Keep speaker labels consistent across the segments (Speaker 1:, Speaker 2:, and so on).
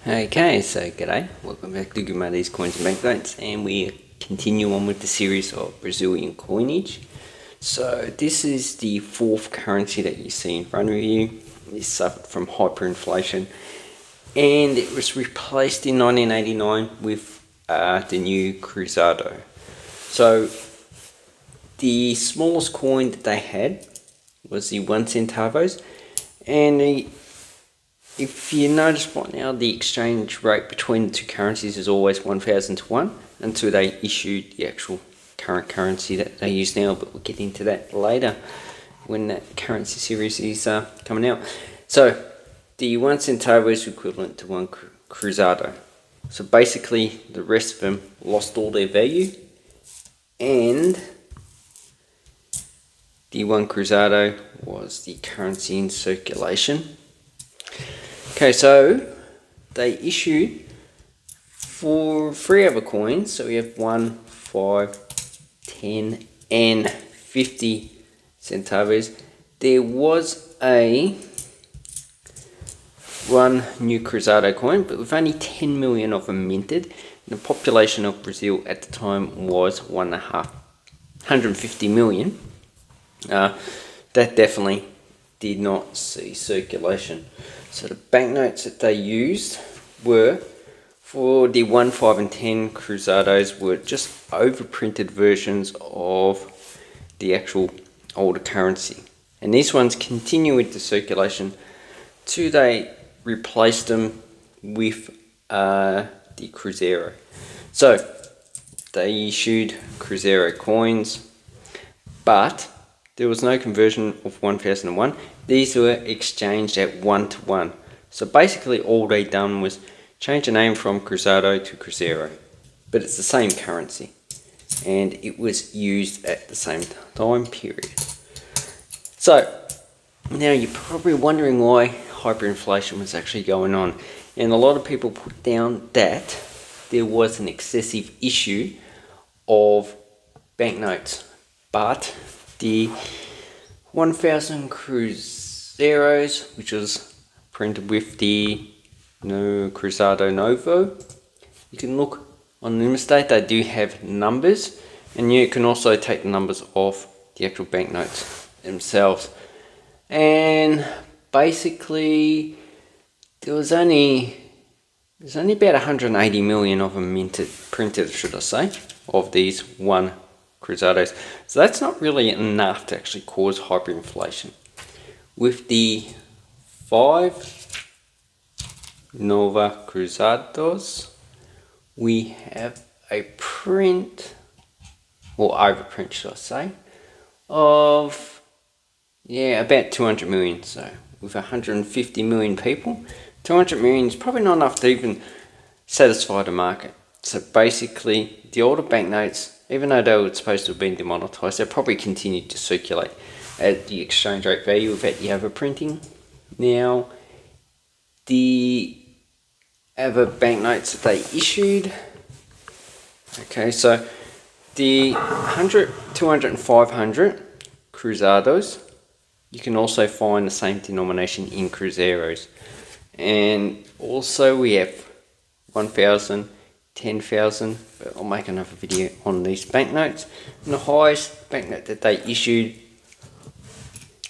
Speaker 1: Okay, so g'day, welcome back to These Coins and Banknotes, and we continue on with the series of Brazilian coinage. So this is the fourth currency that you see in front of you. It suffered from hyperinflation and it was replaced in 1989 with the new Creuzado. So the smallest coin that they had was the 1 centavos, and if you notice right now, the exchange rate between the two currencies is always 1,000 to 1 until they issued the actual current currency that they use now, but we'll get into that later when that currency series is coming out. So the 1 centavo is equivalent to 1 Creuzado. So basically the rest of them lost all their value, and the 1 Creuzado was the currency in circulation. Okay, so they issued for 3 other coins. So we have 1, 5, 10 and 50 centavos. There was a 1 new Creuzado coin, but with only 10 million of them minted. And the population of Brazil at the time was 150 million. That definitely did not see circulation. So the banknotes that they used were, for the 1, 5 and 10 Creuzados, were just overprinted versions of the actual older currency. And these ones continue into circulation till they replaced them with the Creuzeiro. So they issued Creuzeiro coins, but there was no conversion of 1001. These were exchanged at 1 to 1. So basically all they done was change the name from Creuzado to Creuzeiro. But it's the same currency. And it was used at the same time period. So now you're probably wondering why hyperinflation was actually going on. And a lot of people put down that there was an excessive issue of banknotes. But the 1,000 Cruzeiros, which was printed with the Creuzado Novo, you can look on the image date, they do have numbers, and you can also take the numbers off the actual banknotes themselves. And basically there's only about 180 million of them printed, should I say, of these 1 Creuzados. So that's not really enough to actually cause hyperinflation. With the 5 Novo Creuzados, we have a print, or overprint should I say, of about 200 million. So with 150 million people, 200 million is probably not enough to even satisfy the market. So basically the older banknotes, even though they were supposed to have been demonetized, they probably continued to circulate at the exchange rate value of the overprinting. Now, the other banknotes that they issued, okay, so the 100, 200 and 500 Creuzados, you can also find the same denomination in Cruzeiros. And also we have 1,000, 10,000, but I'll make another video on these banknotes. And the highest banknote that they issued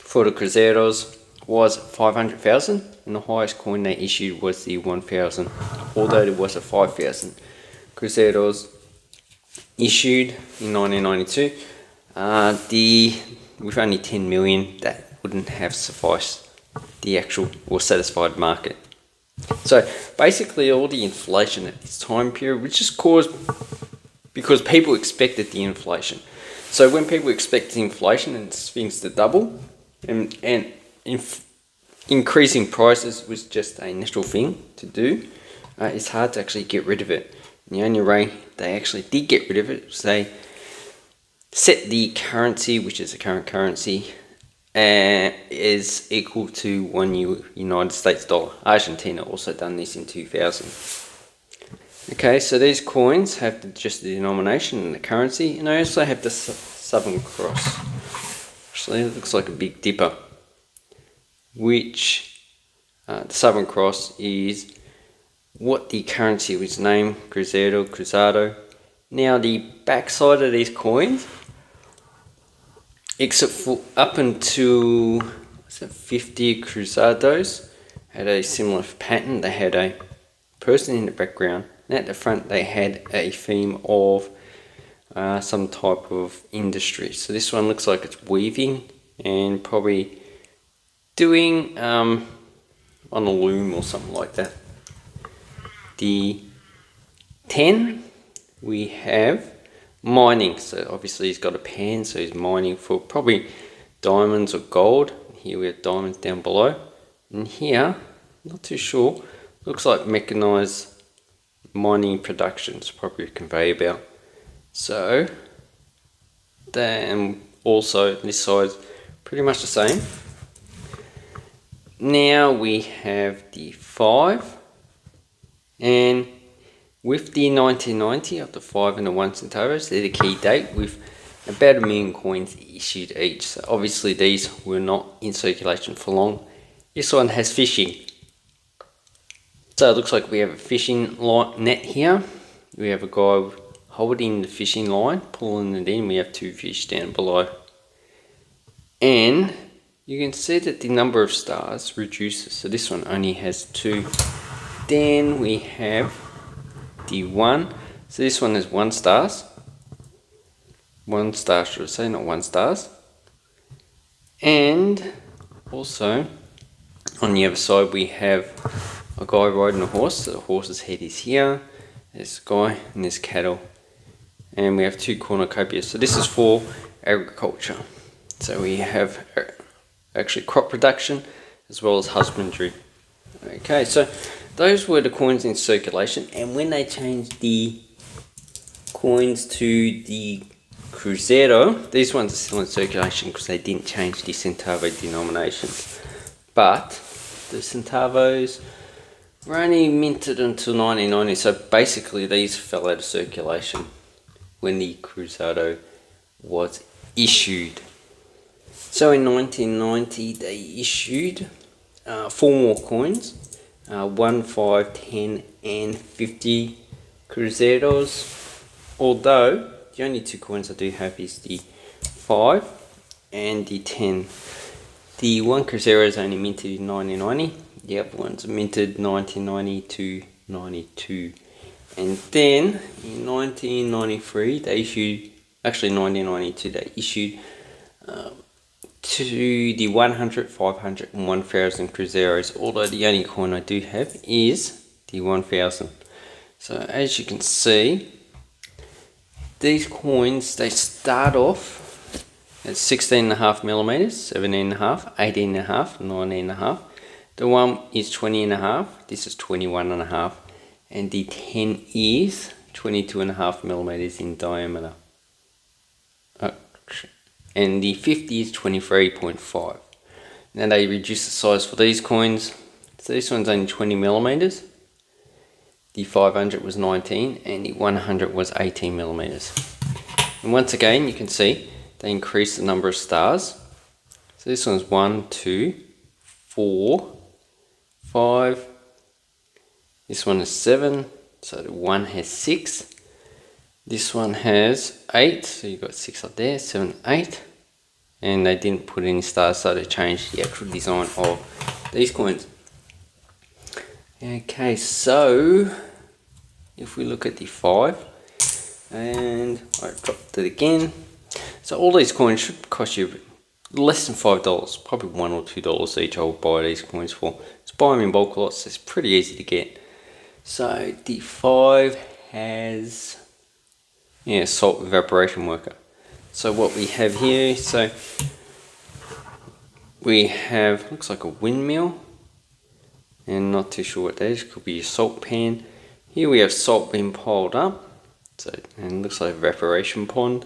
Speaker 1: for the Cruzeiros was 500,000, and the highest coin they issued was the 1,000, although there was a 5,000 Cruzeiros issued in 1992. With only 10 million, that wouldn't have sufficed the actual or satisfied market. So basically all the inflation at this time period was just caused because people expected the inflation. So when people expect inflation and things to double, and increasing prices was just a natural thing to do, it's hard to actually get rid of it. And the only way they actually did get rid of it was they set the currency, which is the current currency, is equal to 1 United States dollar. Argentina also done this in 2000. Okay, so these coins have just the denomination and the currency, and they also have the Southern Cross. Actually, it looks like a Big Dipper, which the Southern Cross is what the currency was named, Creuzado. Now the back side of these coins, except for up until 50 Creuzados, had a similar pattern. They had a person in the background, and at the front they had a theme of some type of industry. So this one looks like it's weaving and probably doing on a loom or something like that. The 10, we have mining. So obviously he's got a pan, so he's mining for probably diamonds or gold. Here we have diamonds down below. And here, not too sure, looks like mechanized mining production. It's probably a conveyor belt. So, then also this side's pretty much the same. Now we have the 5, and with the 1990 of the 5 and the 1 centavos, they're the key date with about 1 million coins issued each. So obviously these were not in circulation for long. This one has fishing. So it looks like we have a fishing net here. We have a guy holding the fishing line, pulling it in. We have 2 fish down below. And you can see that the number of stars reduces. So this one only has 2. Then we have the 1. So this one has 1 stars. 1 star, should I say, not 1 stars. And also on the other side we have a guy riding a horse. So the horse's head is here. There's a guy and there's cattle. And we have 2 cornucopias. So this is for agriculture. So we have actually crop production as well as husbandry. Okay, so those were the coins in circulation, and when they changed the coins to the Creuzeiro, these ones are still in circulation because they didn't change the centavo denominations. But the centavos were only minted until 1990, so basically these fell out of circulation when the Creuzado was issued. So in 1990 they issued 4 more coins, 1, 5, 10 and 50 Cruzeiros, although the only 2 coins I do have is the 5 and the 10. The 1 Creuzeiro is only minted in 1990, the other ones are minted 1990 to 92. And then in 1993 they issued, actually 1992 they issued to the 100, 500 and 1000 Cruzeiros, although the only coin I do have is the 1000. So as you can see, these coins, they start off at 16.5 millimeters, 17.5, 18.5, 19.5. The 1 is 20.5, this is 21.5, and the 10 is 22.5 millimeters in diameter. And the 50 is 23.5. Now they reduced the size for these coins. So this one's only 20 millimeters. The 500 was 19 and the 100 was 18 millimeters. And once again, you can see they increased the number of stars. So this one's 1, 2, 4, 5. This one is 7. So the 1 has 6. This one has 8, so you've got 6 up there, 7, 8. And they didn't put any stars, so they changed the actual design of these coins. Okay, so if we look at the 5, and I dropped it again. So all these coins should cost you less than $5, probably $1 or $2 each. I will buy these coins for. Just buy them in bulk lots, it's pretty easy to get. So the 5 has salt evaporation worker. So what we have here, so we have, looks like a windmill, and not too sure what that is, could be a salt pan. Here we have salt being piled up, so, and looks like evaporation pond.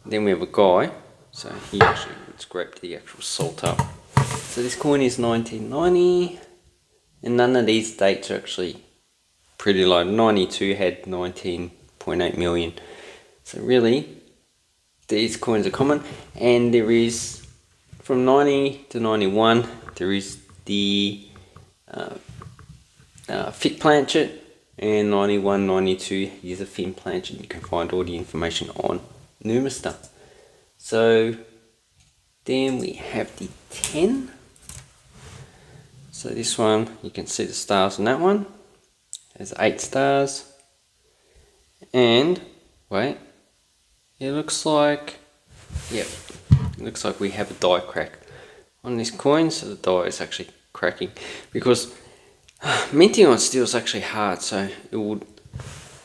Speaker 1: Then we have a guy, so he actually would scrape the actual salt up. So this coin is 1990, and none of these dates are actually pretty low. 92 had 19.8 million. So really, these coins are common, and there is, from 90 to 91, there is the thick planchet, and 91, 92 is a thin planchet. You can find all the information on Numista. So then we have the 10. So this one, you can see the stars on that one. It has 8 stars. And, wait, it looks like, yep, it looks like we have a die crack on this coin. So the die is actually cracking, because minting on steel is actually hard, so it would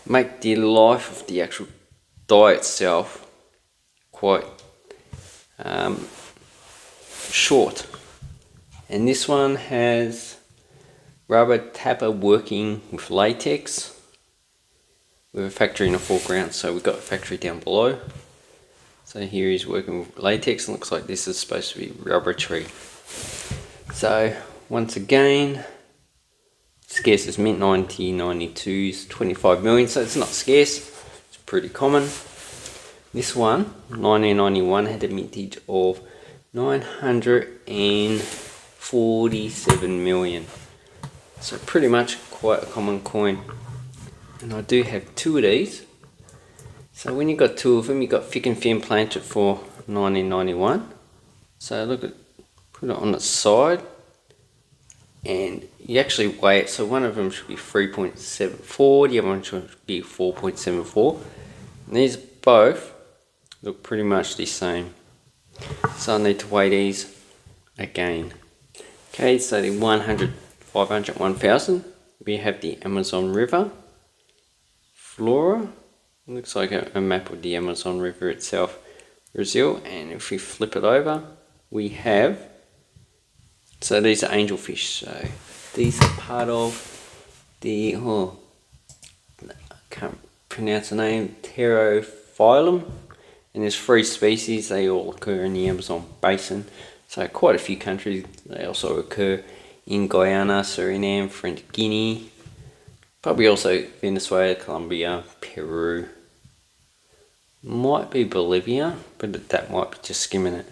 Speaker 1: make the life of the actual die itself quite short. And this one has rubber tapper working with latex with a factory in the foreground. So we've got a factory down below. So here he's working with latex, and looks like this is supposed to be rubber tree. So once again, scarce as mint, 90, 92s, 25 million, so it's not scarce, it's pretty common. This one, 1991, had a mintage of 947 million. So pretty much quite a common coin. And I do have 2 of these. So when you got 2 of them, you got thick and thin planchet for 1991. So look at, put it on its side, and you actually weigh it. So one of them should be 3.74, the other one should be 4.74. And these both look pretty much the same. So I need to weigh these again. Okay, so the 100, 500, 1000, we have the Amazon River, Flora, looks like a map of the Amazon River itself, Brazil. And if we flip it over, we have, so these are angelfish, so these are part of the, I can't pronounce the name, Pterophyllum. And there's 3 species, they all occur in the Amazon basin. So quite a few countries, they also occur in Guyana, Suriname, French Guinea, probably also Venezuela, Colombia, Peru, might be Bolivia, but that might be just skimming it.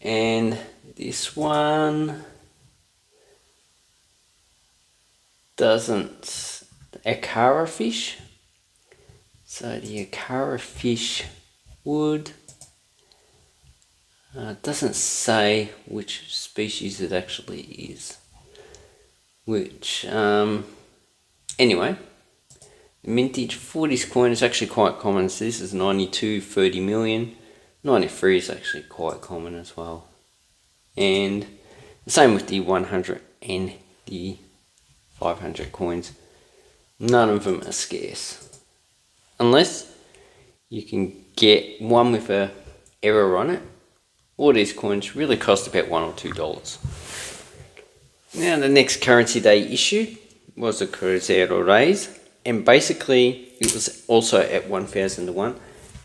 Speaker 1: And this one doesn't, Akara fish. So the Akara fish would, doesn't say which species it actually is. Which, anyway, the mintage for this coin is actually quite common. So this is 92, 30 million. 93 is actually quite common as well. And the same with the 100 and the 500 coins. None of them are scarce. Unless you can get one with a error on it. All these coins really cost about $1 or $2. Now the next currency they issued was the Creuzeiro raise, and basically it was also at 1000 to 1,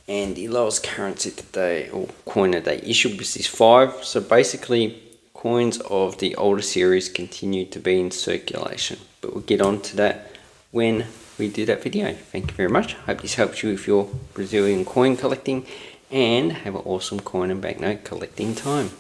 Speaker 1: and the lowest currency that they, or coin that they issued, was this 5. So basically coins of the older series continue to be in circulation, but we'll get on to that when we do that video. Thank you very much. Hope this helps you with your Brazilian coin collecting, and have an awesome coin and banknote collecting time.